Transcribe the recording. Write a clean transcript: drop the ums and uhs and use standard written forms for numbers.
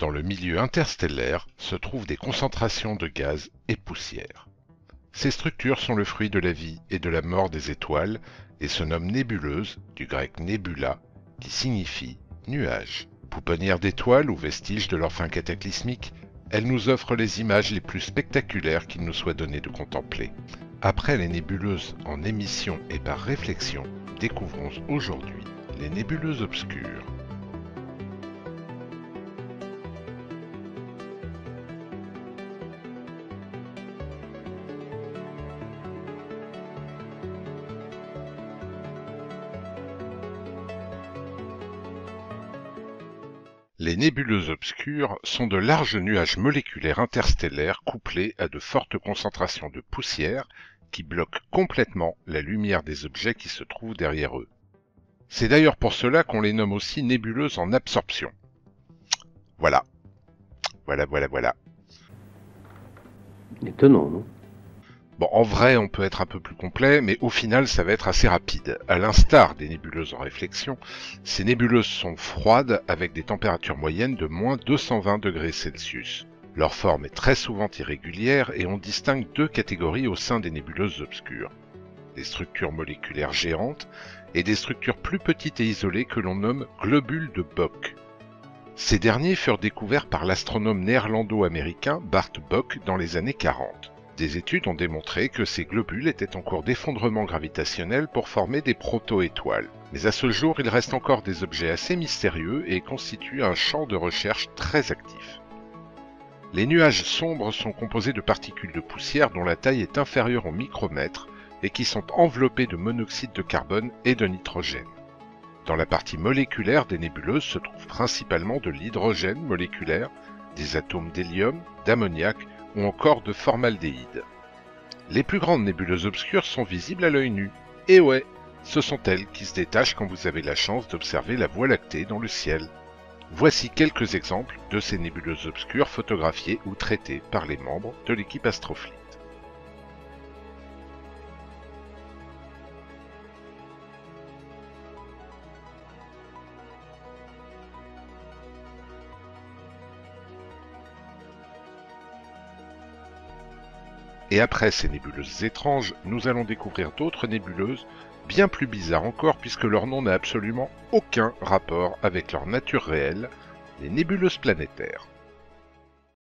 Dans le milieu interstellaire se trouvent des concentrations de gaz et poussière. Ces structures sont le fruit de la vie et de la mort des étoiles et se nomment nébuleuses, du grec nebula, qui signifie nuage. Pouponnières d'étoiles ou vestiges de leur fin cataclysmique, elles nous offrent les images les plus spectaculaires qu'il nous soit donné de contempler. Après les nébuleuses en émission et par réflexion, découvrons aujourd'hui les nébuleuses obscures. Les nébuleuses obscures sont de larges nuages moléculaires interstellaires couplés à de fortes concentrations de poussière qui bloquent complètement la lumière des objets qui se trouvent derrière eux. C'est d'ailleurs pour cela qu'on les nomme aussi nébuleuses en absorption. Voilà. Voilà. Étonnant, non? Bon, en vrai, on peut être un peu plus complet, mais au final, ça va être assez rapide. À l'instar des nébuleuses en réflexion, ces nébuleuses sont froides avec des températures moyennes de moins 220 degrés Celsius. Leur forme est très souvent irrégulière et on distingue deux catégories au sein des nébuleuses obscures. Des structures moléculaires géantes et des structures plus petites et isolées que l'on nomme globules de Bock. Ces derniers furent découverts par l'astronome néerlando-américain Bart Bok dans les années 40. Des études ont démontré que ces globules étaient en cours d'effondrement gravitationnel pour former des proto-étoiles. Mais à ce jour, il reste encore des objets assez mystérieux et constituent un champ de recherche très actif. Les nuages sombres sont composés de particules de poussière dont la taille est inférieure au micromètre et qui sont enveloppées de monoxyde de carbone et de nitrogène. Dans la partie moléculaire des nébuleuses se trouve principalement de l'hydrogène moléculaire, des atomes d'hélium, d'ammoniac ou encore de formaldéhyde. Les plus grandes nébuleuses obscures sont visibles à l'œil nu. Et ouais, ce sont elles qui se détachent quand vous avez la chance d'observer la Voie lactée dans le ciel. Voici quelques exemples de ces nébuleuses obscures photographiées ou traitées par les membres de l'équipe Astrofleet. Et après ces nébuleuses étranges, nous allons découvrir d'autres nébuleuses bien plus bizarres encore puisque leur nom n'a absolument aucun rapport avec leur nature réelle, les nébuleuses planétaires.